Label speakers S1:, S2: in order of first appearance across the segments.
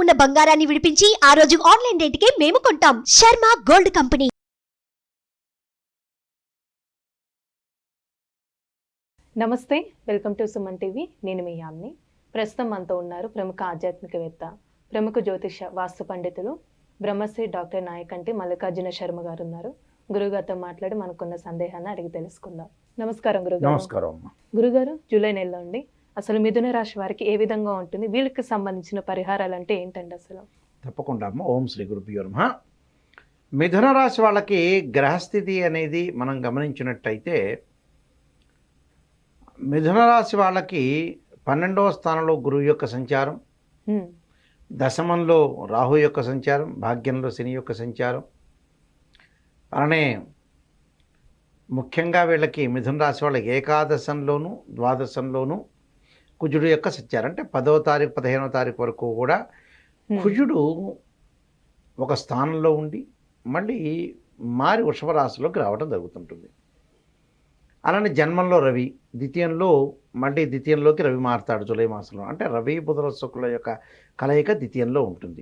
S1: ఉన్న బంగారాన్ని విడిపించి ఆ రోజు ఆన్లైన్ రేటుకే మేము కొంటాం. Sharma gold company.
S2: నమస్తే, వెల్కమ్ టు సుమన్ టీవీ. నేను మీ యామ్ని. ప్రస్తుతం మనతో ఉన్నారు ప్రముఖ ఆధ్యాత్మికవేత్త, ప్రముఖ జ్యోతిష వాస్తు పండితులు బ్రహ్మశ్రీ డాక్టర్ నాయకంటి మల్లికార్జున శర్మ గారు ఉన్నారు. గురుగారితో మాట్లాడి మనకున్న సందేహాన్ని అడిగి తెలుసుకుందాం. నమస్కారం గురుగారు.
S3: నమస్కారం.
S2: గురుగారు, జూలై నెలలో అండి, అసలు మిథున రాశి వారికి ఏ విధంగా ఉంటుంది, వీళ్ళకి సంబంధించిన పరిహారాలు అంటే ఏంటండి అసలు?
S3: తప్పకుండా అమ్మ. ఓం శ్రీ గురుభ్యో నమః. మిథున రాశి వాళ్ళకి గ్రహస్థితి అనేది మనం గమనించినట్టయితే, మిథున రాశి వాళ్ళకి 12వ స్థానంలో గురువు యొక్క సంచారం, దశమంలో రాహు యొక్క సంచారం, భాగ్యంలో శని యొక్క సంచారం, అలానే ముఖ్యంగా వీళ్ళకి మిథున రాశి వాళ్ళకి ఏకాదశంలోను ద్వాదశంలోను కుజుడు యొక్క సంచారం. అంటే 10వ తారీఖు 15వ తారీఖు వరకు కూడా కుజుడు ఒక స్థానంలో ఉండి మళ్ళీ మారి వృషభ రాశిలోకి రావడం జరుగుతుంటుంది. అలానే జన్మంలో రవి, ద్వితీయంలోకి రవి మారుతాడు జూలై మాసంలో. అంటే రవి బుధుల శుక్రుల యొక్క కలయిక ద్వితీయంలో ఉంటుంది.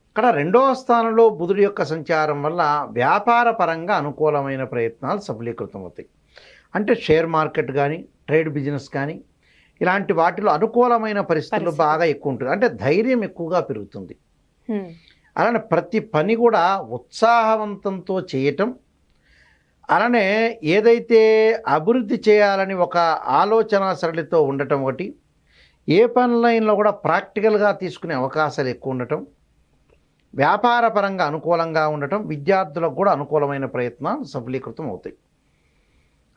S3: ఇక్కడ 2వ స్థానంలో బుధుడి యొక్క సంచారం వల్ల వ్యాపార పరంగా అనుకూలమైన ప్రయత్నాలు సఫలీకృతం అవుతాయి. అంటే షేర్ మార్కెట్ కానీ, ట్రేడ్ బిజినెస్ కానీ, ఇలాంటి వాటిలో అనుకూలమైన పరిస్థితులు బాగా ఎక్కువ ఉంటుంది. అంటే ధైర్యం ఎక్కువగా పెరుగుతుంది. అలానే ప్రతి పని కూడా ఉత్సాహవంతంతో చేయటం, అలానే ఏదైతే అభివృద్ధి చేయాలని ఒక ఆలోచన సరళితో ఉండటం ఒకటి, ఏ పనులైనా కూడా ప్రాక్టికల్గా తీసుకునే అవకాశాలు ఎక్కువ ఉండటం, వ్యాపార పరంగా అనుకూలంగా ఉండటం, విద్యార్థులకు కూడా అనుకూలమైన ప్రయత్నాలు సఫలీకృతం అవుతాయి.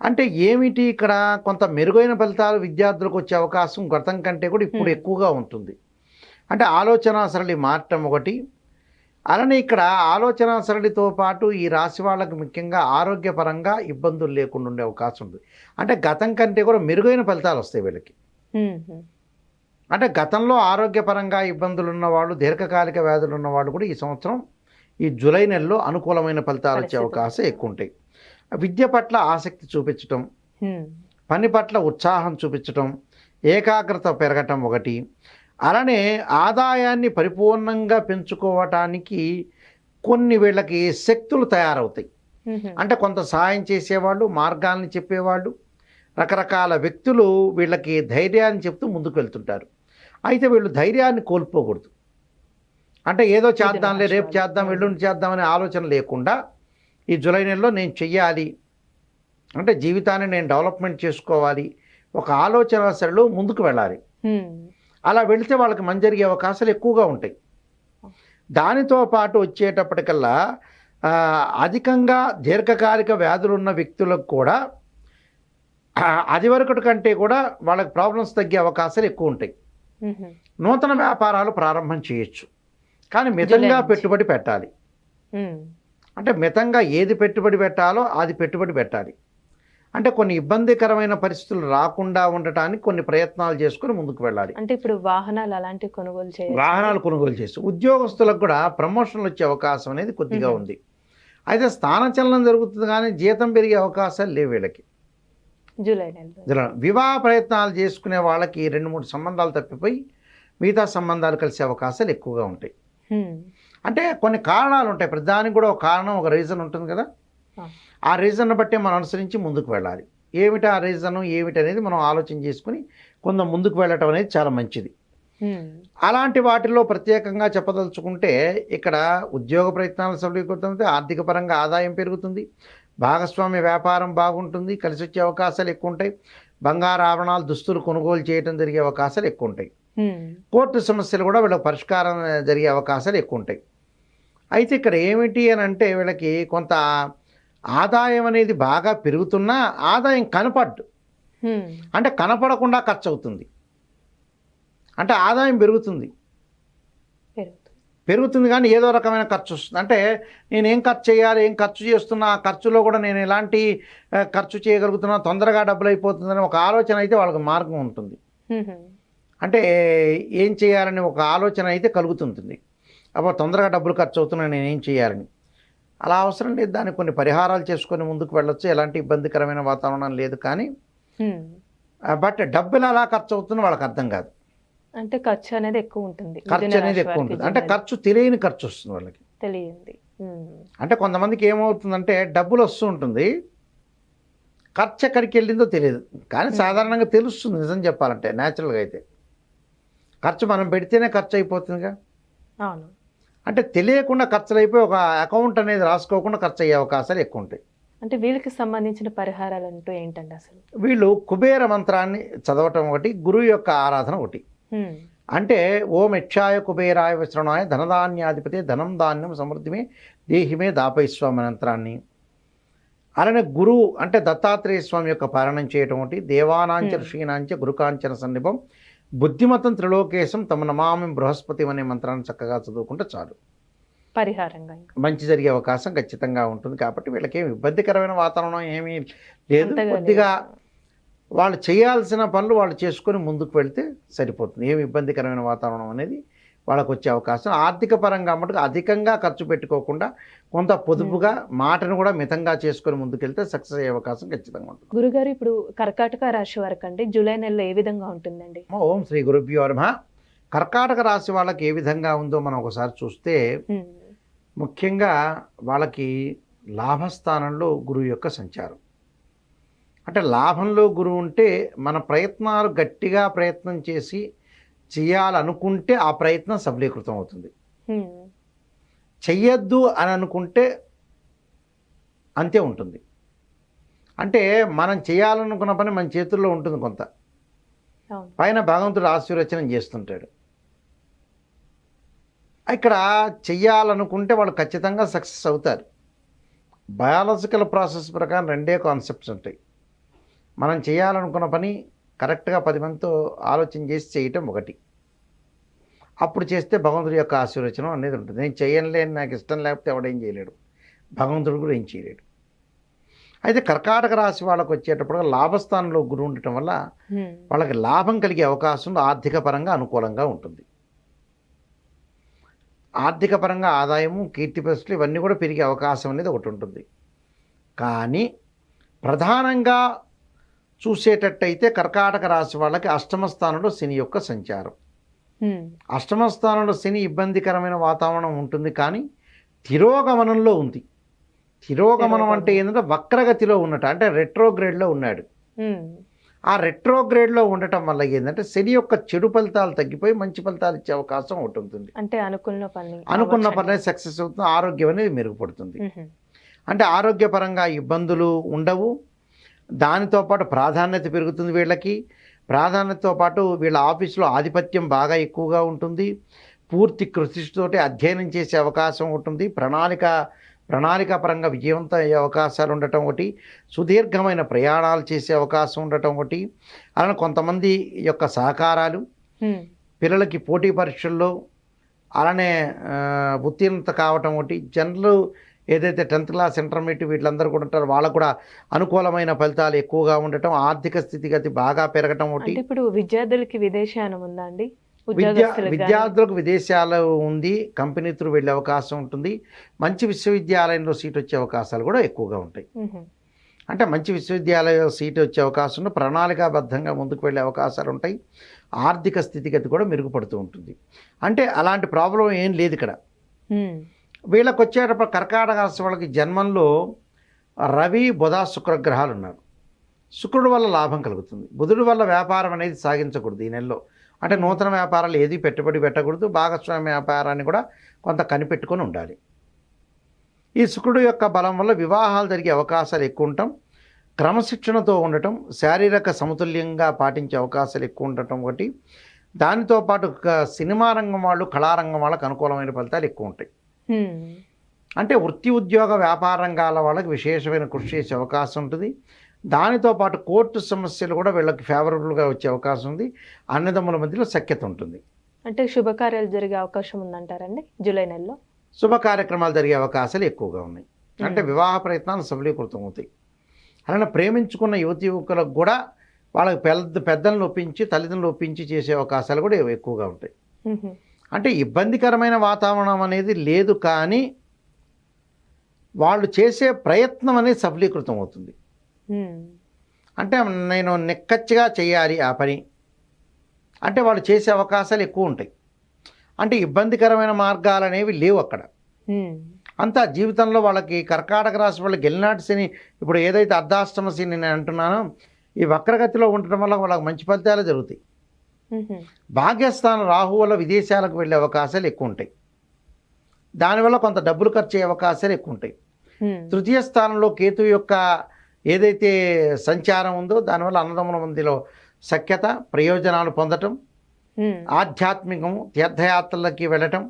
S3: అంటే ఏమిటి ఇక్కడ కొంత మెరుగైన ఫలితాలు విద్యార్థులకు వచ్చే అవకాశం గతం కంటే కూడా ఇప్పుడు ఎక్కువగా ఉంటుంది. అంటే ఆలోచన సరళి మారటం ఒకటి. అలానే ఇక్కడ ఆలోచన సరళితో పాటు ఈ రాశి వాళ్ళకి ముఖ్యంగా ఆరోగ్యపరంగా ఇబ్బందులు లేకుండా ఉండే అవకాశం ఉంది. అంటే గతం కంటే కూడా మెరుగైన ఫలితాలు వస్తాయి వీళ్ళకి. అంటే గతంలో ఆరోగ్యపరంగా ఇబ్బందులు ఉన్నవాళ్ళు, దీర్ఘకాలిక వ్యాధులు ఉన్నవాళ్ళు కూడా ఈ సంవత్సరం ఈ జూలై నెలలో అనుకూలమైన ఫలితాలు వచ్చే అవకాశం ఎక్కువ ఉంటాయి. విద్య పట్ల ఆసక్తి చూపించటం, పని పట్ల ఉత్సాహం చూపించటం, ఏకాగ్రత పెరగటం ఒకటి. అలానే ఆదాయాన్ని పరిపూర్ణంగా పెంచుకోవటానికి కొన్ని వీళ్ళకి శక్తులు తయారవుతాయి. అంటే కొంత సహాయం చేసేవాళ్ళు, మార్గాల్ని చెప్పేవాళ్ళు, రకరకాల వ్యక్తులు వీళ్ళకి ధైర్యాన్ని చెప్తూ ముందుకు వెళ్తుంటారు. అయితే వీళ్ళు ధైర్యాన్ని కోల్పోకూడదు. అంటే ఏదో చేద్దాంలే, రేపు చేద్దాం, ఎల్లుండి చేద్దాం అనే ఆలోచన లేకుండా ఈ జూలై నెలలో నేను చెయ్యాలి, అంటే జీవితాన్ని నేను డెవలప్మెంట్ చేసుకోవాలి, ఒక ఆలోచన సరళిలో ముందుకు వెళ్ళాలి. అలా వెళితే వాళ్ళకి మంచి జరిగే అవకాశాలు ఎక్కువగా ఉంటాయి. దానితో పాటు వచ్చేటప్పటికల్లా అధికంగా దీర్ఘకాలిక వ్యాధులు ఉన్న వ్యక్తులకు కూడా అది వరకటి కంటే కూడా వాళ్ళకి ప్రాబ్లమ్స్ తగ్గే అవకాశాలు ఎక్కువ ఉంటాయి. నూతన వ్యాపారాలు ప్రారంభం చేయొచ్చు, కానీ మితంగా పెట్టుబడి పెట్టాలి. అంటే మితంగా ఏది పెట్టుబడి పెట్టాలో అది పెట్టుబడి పెట్టాలి. అంటే కొన్ని ఇబ్బందికరమైన పరిస్థితులు రాకుండా ఉండటానికి కొన్ని ప్రయత్నాలు చేసుకుని ముందుకు వెళ్ళాలి.
S2: అంటే ఇప్పుడు వాహనాలు అలాంటివి
S3: కొనుగోలు చేసి ఉద్యోగస్తులకు కూడా ప్రమోషన్లు వచ్చే అవకాశం అనేది కొద్దిగా ఉంది. అయితే స్థానచలనం జరుగుతుంది, కానీ జీతం పెరిగే అవకాశాలు లేవు వీళ్ళకి.
S2: జూలై
S3: వివాహ ప్రయత్నాలు చేసుకునే వాళ్ళకి 2-3 సంబంధాలు తప్పిపోయి మిగతా సంబంధాలు కలిసే అవకాశాలు ఎక్కువగా ఉంటాయి. అంటే కొన్ని కారణాలు ఉంటాయి, ప్రతిదానికి కూడా ఒక కారణం, ఒక రీజన్ ఉంటుంది కదా. ఆ రీజన్ బట్టి మనం అనుసరించి ముందుకు వెళ్ళాలి. ఏమిటి ఆ రీజను, ఏమిటి అనేది మనం ఆలోచన చేసుకుని కొంత ముందుకు వెళ్ళటం అనేది చాలా మంచిది. అలాంటి వాటిల్లో ప్రత్యేకంగా చెప్పదలుచుకుంటే, ఇక్కడ ఉద్యోగ ప్రయత్నాలు సఫలీకృతమైతే ఆర్థిక పరంగా ఆదాయం పెరుగుతుంది, భాగస్వామ్య వ్యాపారం బాగుంటుంది, కలిసి వచ్చే అవకాశాలు ఎక్కువ ఉంటాయి, బంగారు ఆభరణాలు, దుస్తులు కొనుగోలు చేయడం జరిగే అవకాశాలు ఎక్కువ ఉంటాయి. కోర్టు సమస్యలు కూడా వీళ్ళకి పరిష్కారం జరిగే అవకాశాలు ఎక్కువ ఉంటాయి. అయితే ఇక్కడ ఏమిటి అని అంటే, వీళ్ళకి కొంత ఆదాయం అనేది బాగా పెరుగుతున్నా ఆదాయం కనపడ్డు, అంటే కనపడకుండా ఖర్చు అవుతుంది. అంటే ఆదాయం పెరుగుతుంది కానీ ఏదో రకమైన ఖర్చు వస్తుంది. అంటే నేను ఏం ఖర్చు చేయాలి, ఏం ఖర్చు చేస్తున్నా, ఆ ఖర్చులో కూడా నేను ఎలాంటి ఖర్చు చేయగలుగుతున్నా, తొందరగా డబ్బులు అయిపోతుందని ఒక ఆలోచన అయితే వాళ్ళకి మార్గం ఉంటుంది. అంటే ఏం చేయాలని ఒక ఆలోచన అయితే కలుగుతుంటుంది. అప్పుడు తొందరగా డబ్బులు ఖర్చు అవుతున్నాయి, నేనేం చేయాలని. అలా అవసరం లేదు, దానికి కొన్ని పరిహారాలు చేసుకొని ముందుకు వెళ్ళొచ్చు, ఎలాంటి ఇబ్బందికరమైన వాతావరణం లేదు. కానీ బట్ డబ్బులు అలా ఖర్చు అవుతుందో వాళ్ళకి అర్థం కాదు.
S2: అంటే ఖర్చు అనేది ఎక్కువ ఉంటుంది.
S3: ఖర్చు
S2: మిథున
S3: అనేది
S2: రాశి
S3: ఎక్కువ
S2: వారికి
S3: ఉంటుంది. అంటే
S2: జనరల్
S3: ఖర్చు తెలియని ఖర్చు వస్తుంది వాళ్ళకి.
S2: తెలియంది.
S3: అంటే కొంతమందికి ఏమవుతుందంటే డబ్బులు వస్తూ ఉంటుంది, ఖర్చు ఎక్కడికి వెళ్ళిందో తెలియదు. కానీ సాధారణంగా తెలుస్తుంది నిజం చెప్పాలంటే, న్యాచురల్గా అయితే ఖర్చు మనం పెడితేనే ఖర్చు అయిపోతుందిగా.
S2: అవును.
S3: అంటే తెలియకుండా ఖర్చులు అయిపోయి ఒక అకౌంట్ అనేది రాసుకోకుండా ఖర్చు అయ్యే అవకాశాలు ఎక్కువ ఉంటాయి.
S2: అంటే వీళ్ళకి సంబంధించిన పరిహారాలు అంటూ ఏంటండి అసలు?
S3: వీళ్ళు కుబేర మంత్రాన్ని చదవటం ఒకటి, గురువు యొక్క ఆరాధన ఒకటి. అంటే ఓం యక్షాయ కుబేరాయ విశ్రణాయ ధనధాన్యాధిపతి ధనం ధాన్యం సమృద్ధిమే దేహిమే దాపైస్వామి మంత్రాన్ని, అలానే గురువు అంటే దత్తాత్రేయ స్వామి యొక్క పాలనం చేయటం ఒకటి, దేవానాంచ ఋషీనాంచ గురుకాంచన సన్నిభం బుద్ధిమతం త్రిలోకేశం తమ నమామి బృహస్పతి అనే మంత్రాన్ని చక్కగా చదువుకుంటే చాలు,
S2: పరిహారంగా
S3: మంచి జరిగే అవకాశం ఖచ్చితంగా ఉంటుంది. కాబట్టి వీళ్ళకి ఏమి ఇబ్బందికరమైన వాతావరణం ఏమీ లేదు.
S2: అంతగా
S3: కొద్దిగా వాళ్ళు చేయాల్సిన పనులు వాళ్ళు చేసుకొని ముందుకు వెళ్తే సరిపోతుంది. ఏమి ఇబ్బందికరమైన వాతావరణం అనేది వాళ్ళకు వచ్చే అవకాశం. ఆర్థిక పరంగా మటుకు అధికంగా ఖర్చు పెట్టుకోకుండా కొంత పొదుపుగా మాటను కూడా మితంగా చేసుకొని ముందుకెళ్తే సక్సెస్ అయ్యే అవకాశం ఖచ్చితంగా ఉంటుంది.
S2: గురుగారు, ఇప్పుడు కర్కాటక రాశి వరకు అండి జూలై నెలలో ఏ విధంగా ఉంటుందండి?
S3: ఓం శ్రీ గురుభ్యో నమః. కర్కాటక రాశి వాళ్ళకి ఏ విధంగా ఉందో మనం ఒకసారి చూస్తే, ముఖ్యంగా వాళ్ళకి లాభస్థానంలో గురువు యొక్క సంచారం. అంటే లాభంలో గురువు ఉంటే మన ప్రయత్నాలు గట్టిగా ప్రయత్నం చేసి చేయాలనుకుంటే ఆ ప్రయత్నం సఫలీకృతం అవుతుంది. చెయ్యొద్దు అని అనుకుంటే అంతే ఉంటుంది. అంటే మనం చేయాలనుకున్న పని మన చేతుల్లో ఉంటుంది కొంత, పైన భగవంతుడు ఆశీర్వచనం చేస్తుంటాడు. ఇక్కడ చెయ్యాలనుకుంటే వాళ్ళు ఖచ్చితంగా సక్సెస్ అవుతారు. బయాలజికల్ ప్రాసెస్ ప్రకారం రెండే కాన్సెప్ట్స్ ఉంటాయి. మనం చేయాలనుకున్న పని కరెక్ట్గా 10 మందితో ఆలోచన చేసి చేయటం ఒకటి, అప్పుడు చేస్తే భగవంతుడి యొక్క ఆశీర్వచనం అనేది ఉంటుంది. నేను చేయలేని, నాకు ఇష్టం లేకపోతే ఎవడేం చేయలేడు, భగవంతుడు కూడా ఏం చేయలేడు. అయితే కర్కాటక రాశి వాళ్ళకు వచ్చేటప్పుడు లాభస్థానంలో గురువు ఉండటం వల్ల వాళ్ళకి లాభం కలిగే అవకాశం ఆర్థిక పరంగా అనుకూలంగా ఉంటుంది. ఆర్థిక పరంగా ఆదాయము, కీర్తి ప్రతిష్టలు ఇవన్నీ కూడా పెరిగే అవకాశం అనేది ఒకటి ఉంటుంది. కానీ ప్రధానంగా చూసేటట్టయితే కర్కాటక రాశి వాళ్ళకి అష్టమ స్థానంలో శని యొక్క సంచారం. అష్టమ స్థానంలో శని ఇబ్బందికరమైన వాతావరణం ఉంటుంది, కానీ తిరోగమనంలో ఉంది. తిరోగమనం అంటే ఏంటంటే వక్రగతిలో ఉన్నట్టు, అంటే రెట్రోగ్రేడ్లో ఉన్నాడు. ఆ రెట్రోగ్రేడ్లో ఉండటం వల్ల ఏంటంటే శని యొక్క చెడు ఫలితాలు తగ్గిపోయి మంచి ఫలితాలు ఇచ్చే అవకాశం ఒకటి ఉంటుంది.
S2: అంటే అనుకున్న
S3: పని సక్సెస్ అవుతుంది, ఆరోగ్యం అనేది మెరుగుపడుతుంది. అంటే ఆరోగ్యపరంగా ఇబ్బందులు ఉండవు. దానితో పాటు ప్రాధాన్యత పెరుగుతుంది. వీళ్ళకి ప్రాధాన్యతతో పాటు వీళ్ళ ఆఫీసులో ఆధిపత్యం బాగా ఎక్కువగా ఉంటుంది. పూర్తి కృషితోటి అధ్యయనం చేసే అవకాశం ఉంటుంది. ప్రణాళిక పరంగా విజయవంతం అయ్యే అవకాశాలు ఉండటం ఒకటి, సుదీర్ఘమైన ప్రయాణాలు చేసే అవకాశం ఉండటం ఒకటి, అలానే కొంతమంది యొక్క సహకారాలు, పిల్లలకి పోటీ పరీక్షల్లో అలానే ఉత్తీర్ణత కావటం ఒకటి, జనరల్ ఏదైతే 10th క్లాస్ ఇంటర్మీడియట్ వీళ్ళందరూ కూడా ఉంటారో వాళ్ళకు కూడా అనుకూలమైన ఫలితాలు ఎక్కువగా ఉండటం, ఆర్థిక స్థితిగతి బాగా పెరగటం ఒకటి.
S2: ఇప్పుడు విద్యార్థులకి విదేశానం ఉందా అండి?
S3: విద్యార్థులకు విదేశాలు ఉంది, కంపెనీ త్రూ వెళ్ళే అవకాశం ఉంటుంది. మంచి విశ్వవిద్యాలయంలో సీట్ వచ్చే అవకాశాలు కూడా ఎక్కువగా ఉంటాయి. అంటే మంచి విశ్వవిద్యాలయం సీట్ వచ్చే అవకాశం ఉంది, ప్రణాళికాబద్ధంగా ముందుకు వెళ్ళే అవకాశాలు ఉంటాయి. ఆర్థిక స్థితిగతి కూడా మెరుగుపడుతూ ఉంటుంది. అంటే అలాంటి ప్రాబ్లం ఏం లేదు ఇక్కడ. వీళ్ళకి వచ్చేటప్పుడు కర్కాటక రాశి వాళ్ళకి జన్మంలో రవి, బుధ, శుక్రగ్రహాలు ఉన్నారు. శుక్రుడు వల్ల లాభం కలుగుతుంది. బుధుడు వల్ల వ్యాపారం అనేది సాగించకూడదు ఈ నెలలో. అంటే నూతన వ్యాపారాలు ఏది పెట్టుబడి పెట్టకూడదు. భాగస్వామ్య వ్యాపారాన్ని కూడా కొంత కనిపెట్టుకొని ఉండాలి. ఈ శుక్రుడు యొక్క బలం వల్ల వివాహాలు జరిగే అవకాశాలు ఎక్కువ ఉండటం, క్రమశిక్షణతో ఉండటం, శారీరక సమతుల్యంగా పాటించే అవకాశాలు ఎక్కువ ఉండటం ఒకటి. దానితో పాటు సినిమా రంగం వాళ్ళు, కళారంగం వాళ్ళకి అనుకూలమైన ఫలితాలు ఎక్కువ ఉంటాయి. అంటే వృత్తి, ఉద్యోగ, వ్యాపార రంగాల వాళ్ళకి విశేషమైన కృషి చేసే అవకాశం ఉంటుంది. దానితో పాటు కోర్టు సమస్యలు కూడా వీళ్ళకి ఫేవరబుల్గా వచ్చే అవకాశం ఉంది. అన్నదమ్ముల మధ్యలో సఖ్యత ఉంటుంది.
S2: అంటే శుభకార్యాలు జరిగే అవకాశం ఉందంటారండి జూలై నెలలో?
S3: శుభ కార్యక్రమాలు జరిగే అవకాశాలు ఎక్కువగా ఉన్నాయి. అంటే వివాహ ప్రయత్నాలు సఫలీకృతం అవుతాయి. అలానే ప్రేమించుకున్న యువతి యువకులకు కూడా వాళ్ళకి పెద్దలను ఒప్పించి, తల్లిదండ్రులు ఒప్పించి చేసే అవకాశాలు కూడా ఎక్కువగా ఉంటాయి. అంటే ఇబ్బందికరమైన వాతావరణం అనేది లేదు, కానీ వాళ్ళు చేసే ప్రయత్నం అనేది సఫలీకృతం అవుతుంది. అంటే నేను నిక్కచ్చిగా చేయాలి ఆ పని అంటే వాళ్ళు చేసే అవకాశాలు ఎక్కువ ఉంటాయి. అంటే ఇబ్బందికరమైన మార్గాలు అనేవి లేవు అక్కడ. అంతా జీవితంలో వాళ్ళకి కర్కాటక రాశి వాళ్ళకి గెలినాటి శని, ఇప్పుడు ఏదైతే అర్ధాష్టమ శని నేను అంటున్నానో, ఈ వక్రగతిలో ఉండటం వల్ల వాళ్ళకి మంచి ఫలితాలు జరుగుతాయి. భాగ్యస్థానం రాహు వల్ల విదేశాలకు వెళ్ళే అవకాశాలు ఎక్కువ ఉంటాయి. దానివల్ల కొంత డబ్బులు ఖర్చు అయ్యే అవకాశాలు ఎక్కువ ఉంటాయి. తృతీయ స్థానంలో కేతు యొక్క ఏదైతే సంచారం ఉందో దానివల్ల అన్నదమ్ముల మధ్యలో సఖ్యత, ప్రయోజనాలు పొందటం, ఆధ్యాత్మికము, తీర్థయాత్రలకి వెళ్ళటం,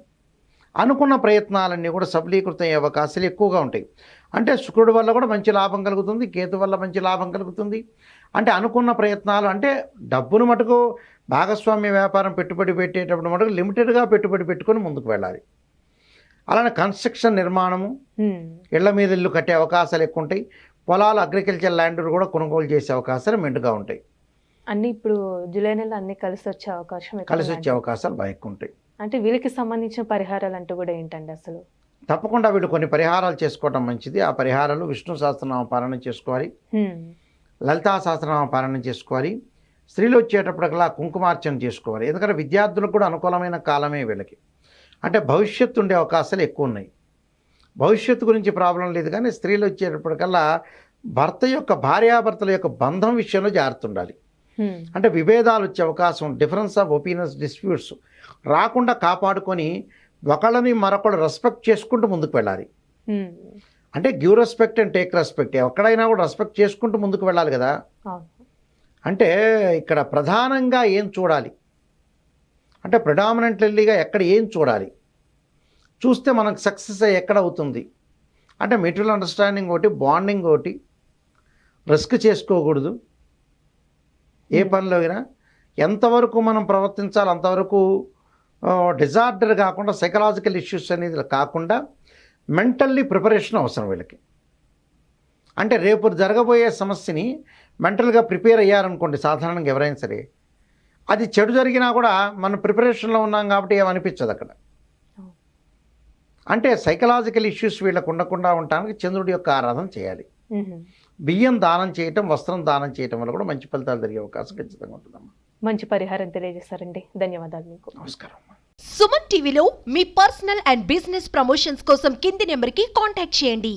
S3: అనుకున్న ప్రయత్నాలన్నీ కూడా సఫలీకృతం అయ్యే అవకాశాలు ఎక్కువగా ఉంటాయి. అంటే శుక్రుడి వల్ల కూడా మంచి లాభం కలుగుతుంది, కేతు వల్ల మంచి లాభం కలుగుతుంది. అంటే అనుకున్న ప్రయత్నాలు, అంటే డబ్బును మటుకు భాగస్వామ్య వ్యాపారం పెట్టుబడి పెట్టేటప్పుడు మటుకు లిమిటెడ్గా పెట్టుబడి పెట్టుకొని ముందుకు వెళ్ళాలి. అలానే కన్స్ట్రక్షన్, నిర్మాణము, ఇళ్ల మీద ఇల్లు కట్టే అవకాశాలు ఎక్కువ ఉంటాయి. పొలాలు, అగ్రికల్చర్ ల్యాండ్ కూడా కొనుగోలు చేసే అవకాశాలు మెండుగా ఉంటాయి.
S2: అన్ని ఇప్పుడు జూలై నెల అన్ని కలిసి వచ్చే
S3: అవకాశాలు బాగా ఎక్కువ ఉంటాయి.
S2: అంటే వీళ్ళకి సంబంధించిన పరిహారాలు అంటూ కూడా ఏంటండి అసలు?
S3: తప్పకుండా వీళ్ళు కొన్ని పరిహారాలు చేసుకోవడం మంచిది. ఆ పరిహారాలు విష్ణు సహస్రనామ పారాయణ చేసుకోవాలి, లలితా సహస్రనామ పారాయణ చేసుకోవాలి. స్త్రీలు వచ్చేటప్పటికల్లా కుంకుమార్చన చేసుకోవాలి. ఎందుకంటే విద్యార్థులకు కూడా అనుకూలమైన కాలమే వీళ్ళకి. అంటే భవిష్యత్తు ఉండే అవకాశాలు ఎక్కువ ఉన్నాయి. భవిష్యత్తు గురించి ప్రాబ్లం లేదు, కానీ స్త్రీలు వచ్చేటప్పటికల్లా భార్యాభర్తల యొక్క బంధం విషయంలో జాగ్రత్త ఉండాలి. అంటే విభేదాలు వచ్చే అవకాశం, డిఫరెన్స్ ఆఫ్ ఒపీనియన్స్, డిస్ప్యూట్స్ రాకుండా కాపాడుకొని ఒకళ్ళని మరొకళ్ళు రెస్పెక్ట్ చేసుకుంటూ ముందుకు వెళ్ళాలి. అంటే give respect and take respect. ఎక్కడైనా కూడా రెస్పెక్ట్ చేసుకుంటూ ముందుకు వెళ్ళాలి కదా. అంటే ఇక్కడ ప్రధానంగా ఏం చూడాలి అంటే ప్రిడామినెంట్లీగా ఎక్కడ ఏం చూడాలి, చూస్తే మనకు సక్సెస్ ఎక్కడ అవుతుంది అంటే మెటీరియల్ అండర్స్టాండింగ్ ఒకటి, బాండింగ్ ఒకటి, రిస్క్ చేసుకోకూడదు. ఏ పనిలో అయినా ఎంతవరకు మనం ప్రవర్తించాలి అంతవరకు, డిజార్డర్ కాకుండా సైకలాజికల్ ఇష్యూస్ అనేది కాకుండా మెంటల్లీ ప్రిపరేషన్ అవసరం వీళ్ళకి. అంటే రేపు జరగబోయే సమస్యని మెంటల్గా ప్రిపేర్ అయ్యారనుకోండి, సాధారణంగా ఎవరైనా సరే, అది చెడు జరిగినా కూడా మనం ప్రిపరేషన్లో ఉన్నాం కాబట్టి ఏమనిపించదు అక్కడ. అంటే సైకలాజికల్ ఇష్యూస్ వీళ్ళకు ఉండకుండా ఉండటానికి చంద్రుడి యొక్క ఆరాధన చేయాలి. బియ్యం దానం చేయటం, వస్త్రం దానం చేయటం వల్ల కూడా మంచి ఫలితాలు జరిగే అవకాశం ఖచ్చితంగా ఉంటుందమ్మా.
S2: మంచి పరిహారం తెలియజేస్తారండి, ధన్యవాదాలు మీకు.
S3: నమస్కారం.
S1: సుమన్ టీవీలో మీ పర్సనల్ అండ్ బిజినెస్ ప్రమోషన్స్ కోసం కింది నెంబర్కి కాంటాక్ట్ చేయండి.